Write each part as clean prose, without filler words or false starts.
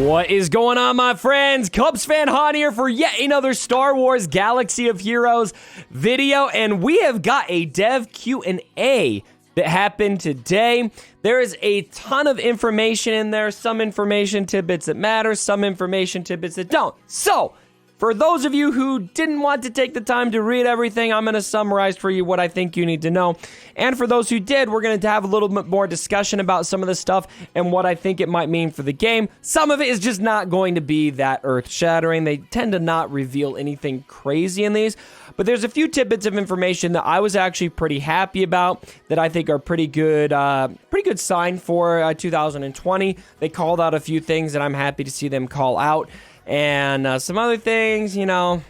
What is going on, my friends? Cubs fan Han here for yet another Star Wars Galaxy of Heroes video, and we have got a dev Q&A that happened today. There is a ton of information in there, some information tidbits that matter, some information tidbits that don't. So, for those of you who didn't want to take the time to read everything, I'm going to summarize for you what I think you need to know. And for those who did, we're going to have a little bit more discussion about some of the stuff and what I think it might mean for the game. Some of it is just not going to be that earth-shattering. They tend to not reveal anything crazy in these. But there's a few tidbits of information that I was actually pretty happy about that I think are pretty good sign for 2020. They called out a few things that I'm happy to see them call out. And some other things, you know,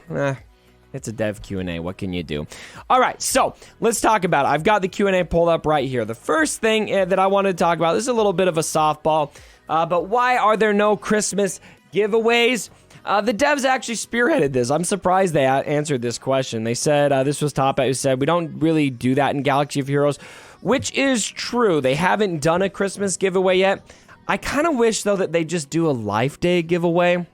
it's a dev Q&A. What can you do? All right, so let's talk about it. I've got the Q&A pulled up right here. The first thing that I wanted to talk about, this is a little bit of a softball, but why are there no Christmas giveaways? The devs actually spearheaded this. I'm surprised they answered this question. They said, this was Top who said, we don't really do that in Galaxy of Heroes, which is true. They haven't done a Christmas giveaway yet. I kind of wish, though, that they just do a Life Day giveaway.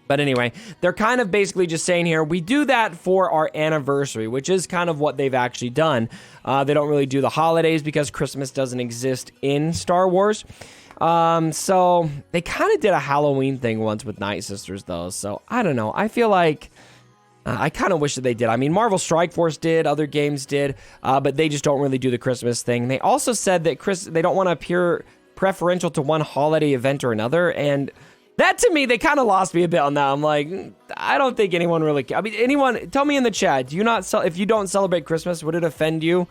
But anyway, they're kind of basically just saying here, we do that for our anniversary, which is kind of what they've actually done. They don't really do the holidays because Christmas doesn't exist in Star Wars. So they kind of did a Halloween thing once with Night Sisters, though. So I don't know. I feel like I kind of wish that they did. I mean, Marvel Strike Force did, other games did, but they just don't really do the Christmas thing. They also said that they don't want to appear preferential to one holiday event or another, and that, to me, they kind of lost me a bit on that. I'm like, I don't think anyone really cares. I mean, anyone, tell me in the chat, if you don't celebrate Christmas, would it offend you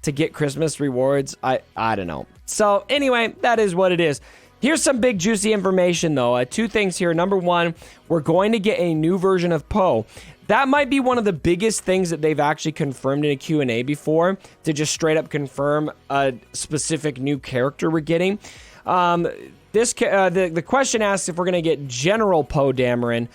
to get Christmas rewards? I don't know. So, anyway, that is what it is. Here's some big, juicy information, though. Two things here. Number one, we're going to get a new version of Poe. That might be one of the biggest things that they've actually confirmed in a Q&A before, to just straight up confirm a specific new character we're getting. The question asks if we're going to get General Poe Dameron.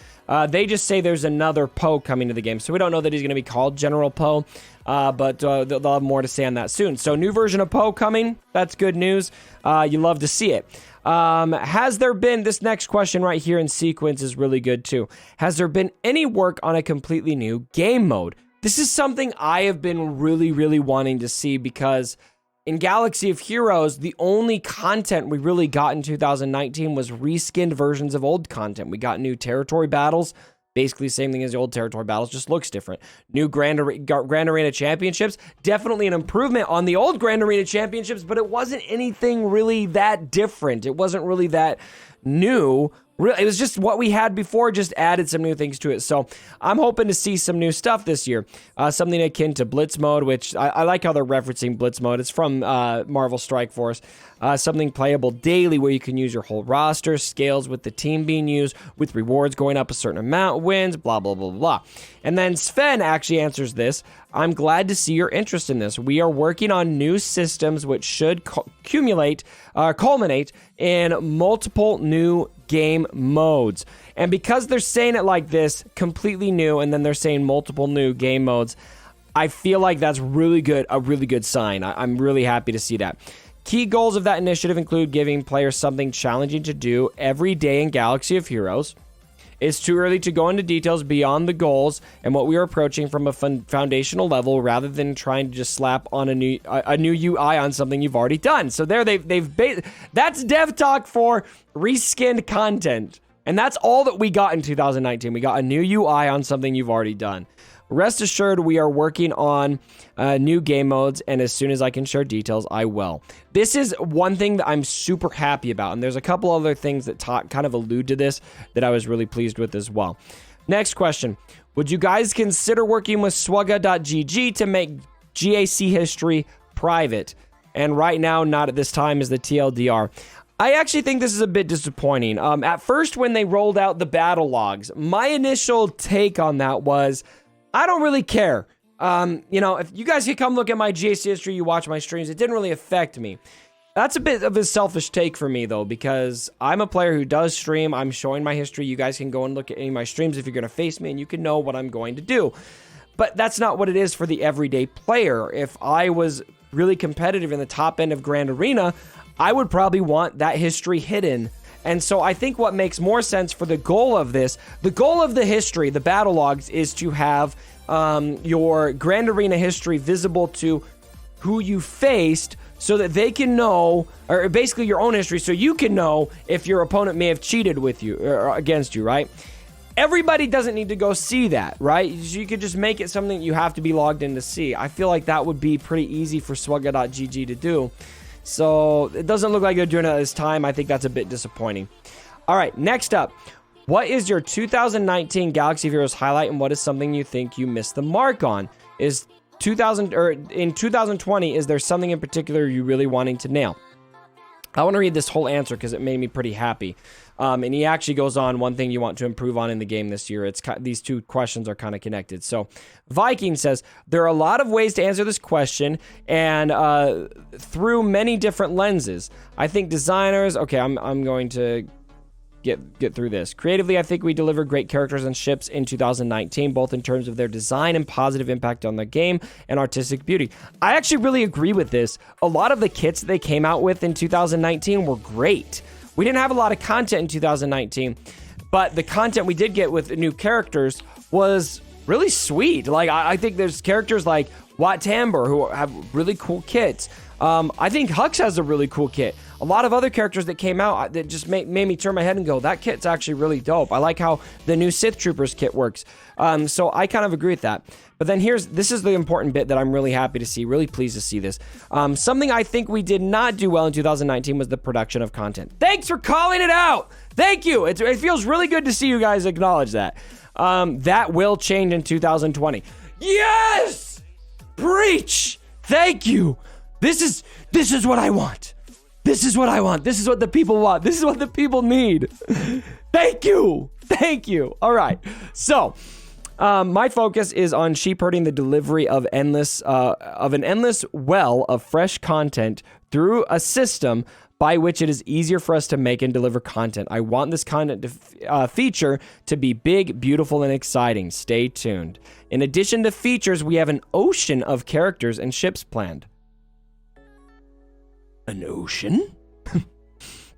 They just say there's another Poe coming to the game. So we don't know that he's going to be called General Poe, but they'll have more to say on that soon. So new version of Poe coming. That's good news. You love to see it. Has there been, this next question right here in sequence is really good too. Has there been any work on a completely new game mode? This is something I have been really, really wanting to see because in Galaxy of Heroes, the only content we really got in 2019 was reskinned versions of old content. We got new territory battles, basically same thing as the old territory battles, just looks different. New Grand Arena Championships, definitely an improvement on the old Grand Arena Championships, but it wasn't anything really that different. It wasn't really that new. It was just what we had before, just added some new things to it. So I'm hoping to see some new stuff this year. Something akin to Blitz Mode, which I like how they're referencing Blitz Mode. It's from Marvel Strike Force. Something playable daily where you can use your whole roster, scales with the team being used, with rewards going up a certain amount, wins, blah, blah, blah, blah. And then Sven actually answers this. I'm glad to see your interest in this. We are working on new systems which should culminate in multiple new game modes. And because they're saying it like this, completely new, and then they're saying multiple new game modes, I feel like that's really good, a really good sign. I'm really happy to see that. Key goals of that initiative include giving players something challenging to do every day in Galaxy of Heroes. It's too early to go into details beyond the goals and what we are approaching from a foundational level, rather than trying to just slap on a new UI on something you've already done. So there, that's dev talk for reskinned content, and that's all that we got in 2019. We got a new UI on something you've already done. Rest assured, we are working on new game modes, and as soon as I can share details, I will. This is one thing that I'm super happy about, and there's a couple other things that kind of allude to this that I was really pleased with as well. Next question. Would you guys consider working with SWGoH to make GAC history private? And right now, not at this time, is the TLDR. I actually think this is a bit disappointing. At first, when they rolled out the battle logs, my initial take on that was, I don't really care. If you guys could come look at my GAC history, you watch my streams, it didn't really affect me. That's a bit of a selfish take for me, though, because I'm a player who does stream. I'm showing my history. You guys can go and look at any of my streams if you're going to face me, and you can know what I'm going to do. But that's not what it is for the everyday player. If I was really competitive in the top end of Grand Arena, I would probably want that history hidden And so I think what makes more sense for the goal of this, the goal of the history, the battle logs, is to have your Grand Arena history visible to who you faced, so that they can know, or basically your own history, so you can know if your opponent may have cheated with you or against you, right? Everybody doesn't need to go see that, right? You could just make it something you have to be logged in to see. I feel like that would be pretty easy for SWGoH to do. So it doesn't look like they're doing it at this time. I think that's a bit disappointing. All right, next up. What is your 2019 Galaxy of Heroes highlight, and what is something you think you missed the mark on? In 2020, is there something in particular you really wanting to nail? I want to read this whole answer because it made me pretty happy. And he actually goes on, one thing you want to improve on in the game this year. These two questions are kind of connected. So Viking says, there are a lot of ways to answer this question, and through many different lenses. I think designers, okay, I'm going to get through this. Creatively, I think we delivered great characters and ships in 2019, both in terms of their design and positive impact on the game and artistic beauty. I actually really agree with this. A lot of the kits they came out with in 2019 were great. We didn't have a lot of content in 2019, but the content we did get with new characters was really sweet. Like, I think there's characters like Wat Tambor who have really cool kits. I think Hux has a really cool kit. A lot of other characters that came out that just made me turn my head and go, that kit's actually really dope. I like how the new Sith Troopers kit works. So I kind of agree with that. But then this is the important bit that I'm really happy to see, really pleased to see this. Something I think we did not do well in 2019 was the production of content. Thanks for calling it out. Thank you. It feels really good to see you guys acknowledge that. That will change in 2020. Yes! Preach! Thank you. This is what I want. This is what I want. This is what the people want. This is what the people need. Thank you. Thank you. All right. So, my focus is on sheepherding the delivery of an endless well of fresh content through a system by which it is easier for us to make and deliver content. I want this content feature to be big, beautiful, and exciting. Stay tuned. In addition to features, we have an ocean of characters and ships planned. An ocean?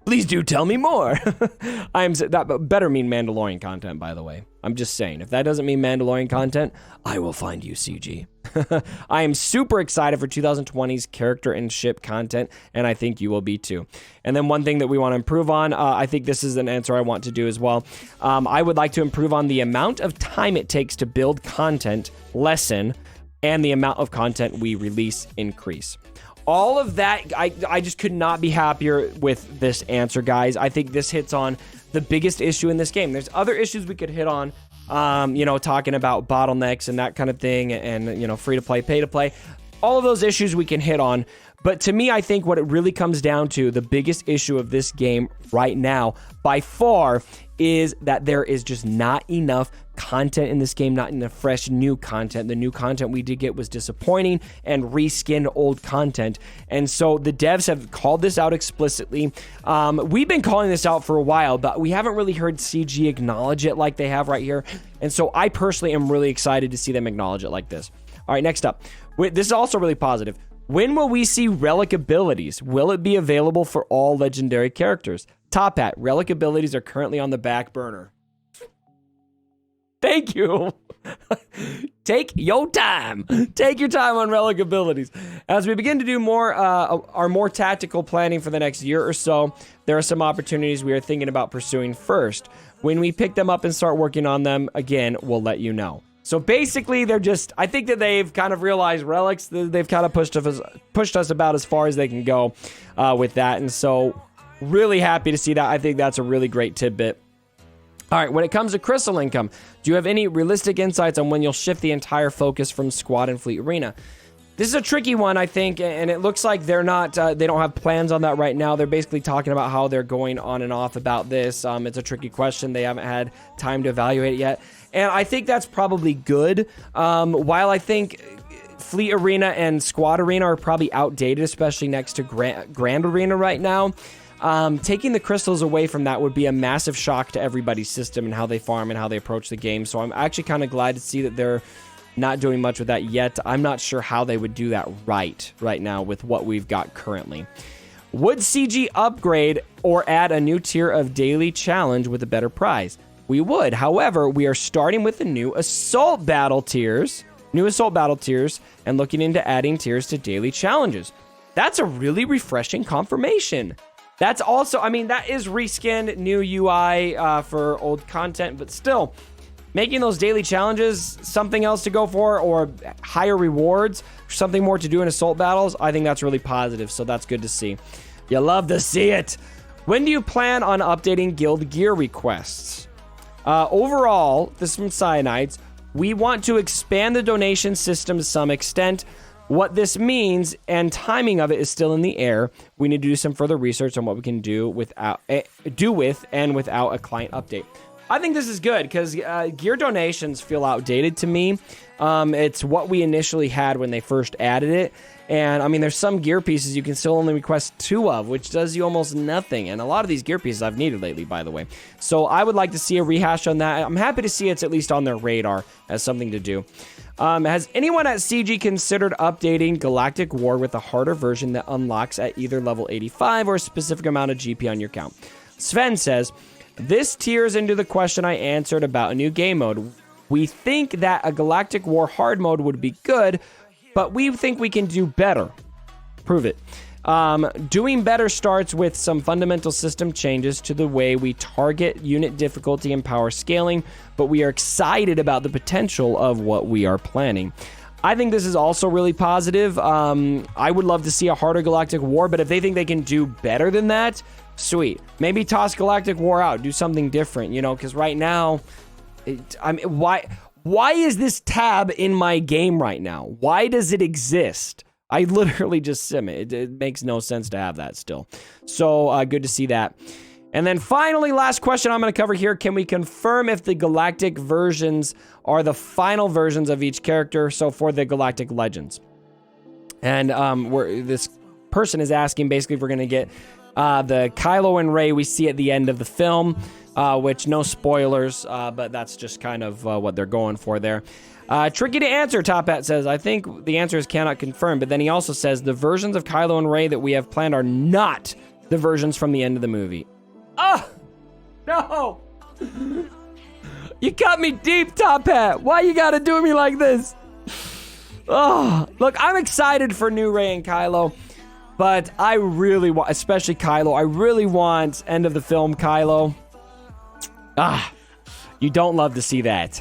Please do tell me more. That better mean Mandalorian content, by the way. I'm just saying, if that doesn't mean Mandalorian content, I will find you, CG. I am super excited for 2020's character and ship content, and I think you will be too. And then one thing that we want to improve on, I think this is an answer I want to do as well. I would like to improve on the amount of time it takes to build content, lessen, and the amount of content we release increase. All of that, I just could not be happier with this answer, guys. I think this hits on the biggest issue in this game. There's other issues we could hit on, talking about bottlenecks and that kind of thing, and, free to play, pay to play. All of those issues we can hit on. But to me, I think what it really comes down to, the biggest issue of this game right now, by far, is that there is just not enough content in this game, not enough fresh new content. The new content we did get was disappointing and reskinned old content. And so the devs have called this out explicitly. We've been calling this out for a while, but we haven't really heard CG acknowledge it like they have right here. And so I personally am really excited to see them acknowledge it like this. All right, next up. This is also really positive. When will we see Relic abilities? Will it be available for all legendary characters? Top Hat, Relic abilities are currently on the back burner. Thank you. Take your time. Take your time on Relic abilities. As we begin to do our more tactical planning for the next year or so, there are some opportunities we are thinking about pursuing first. When we pick them up and start working on them, again, we'll let you know. So basically, I think that they've kind of realized relics. They've kind of pushed us about as far as they can go with that. And so really happy to see that. I think that's a really great tidbit. All right, when it comes to crystal income, do you have any realistic insights on when you'll shift the entire focus from squad and fleet arena? This is a tricky one, I think, and it looks like they're not, they don't have plans on that right now. They're basically talking about how they're going on and off about this. It's a tricky question. They haven't had time to evaluate it yet. And I think that's probably good. While I think Fleet Arena and Squad Arena are probably outdated, especially next to Grand Arena right now, taking the crystals away from that would be a massive shock to everybody's system and how they farm and how they approach the game. So I'm actually kind of glad to see that they're not doing much with that yet. I'm not sure how they would do that right now with what we've got currently. Would CG upgrade or add a new tier of daily challenge with a better prize? We would. However, we are starting with the new assault battle tiers, and looking into adding tiers to daily challenges. That's a really refreshing confirmation. That's also, I mean, that is reskinned, new UI for old content, but still, making those daily challenges something else to go for, or higher rewards, something more to do in assault battles, I think that's really positive, so that's good to see. You love to see it. When do you plan on updating guild gear requests? Overall, this is from Cyanides, we want to expand the donation system to some extent. What this means and timing of it is still in the air. We need to do some further research on what we can do with and without a client update. I think this is good because gear donations feel outdated to me. It's what we initially had when they first added it. And I mean, there's some gear pieces you can still only request 2 of, which does you almost nothing. And a lot of these gear pieces I've needed lately, by the way. So I would like to see a rehash on that. I'm happy to see it's at least on their radar as something to do. Has anyone at CG considered updating Galactic War with a harder version that unlocks at either level 85 or a specific amount of GP on your count? Sven says, this tears into the question I answered about a new game mode. We think that a Galactic War hard mode would be good, but we think we can do better. Prove it. Doing better starts with some fundamental system changes to the way we target unit difficulty and power scaling, but we are excited about the potential of what we are planning. I think this is also really positive. I would love to see a harder Galactic War, but if they think they can do better than that, sweet. Maybe toss Galactic War out, do something different, you know, because right now, why is this tab in my game right now? Why does it exist? I literally just sim it. It makes no sense to have that still. So good to see that. And then finally, last question I'm going to cover here. Can we confirm if the Galactic versions are the final versions of each character? So for the Galactic Legends. And this person is asking basically if we're going to get the Kylo and Rey we see at the end of the film, which no spoilers, but that's just kind of what they're going for there. Tricky to answer, Top Hat says. I think the answer is cannot confirm, but then he also says the versions of Kylo and Rey that we have planned are not the versions from the end of the movie. Oh, no. You cut me deep, Top Hat. Why you gotta do me like this? Oh, look, I'm excited for new Rey and Kylo, but I really want, especially Kylo, I really want end of the film Kylo. You don't love to see that.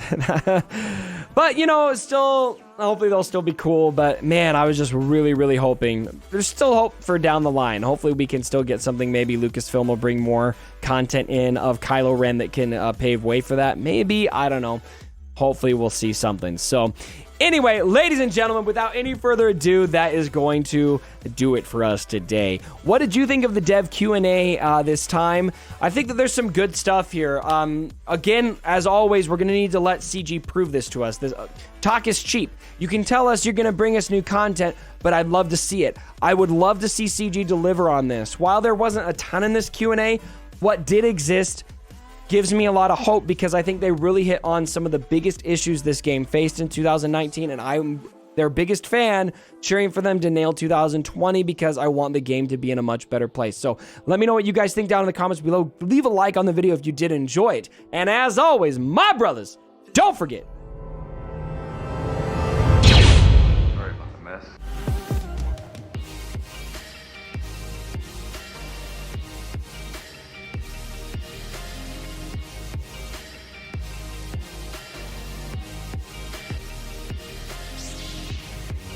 But, you know, still, hopefully they'll still be cool. But, man, I was just really, really hoping. There's still hope for down the line. Hopefully we can still get something. Maybe Lucasfilm will bring more content in of Kylo Ren that can pave way for that. Maybe, I don't know. Hopefully we'll see something. So, anyway, ladies and gentlemen, without any further ado, that is going to do it for us today. What did you think of the dev Q&A this time? I think that there's some good stuff here. Again, as always, we're going to need to let CG prove this to us. This, talk is cheap. You can tell us you're going to bring us new content, but I'd love to see it. I would love to see CG deliver on this. While there wasn't a ton in this Q&A, what did exist gives me a lot of hope because I think they really hit on some of the biggest issues this game faced in 2019, and I'm their biggest fan, cheering for them to nail 2020 because I want the game to be in a much better place. So let me know what you guys think down in the comments below. Leave a like on the video if you did enjoy it. And as always, my brothers, don't forget,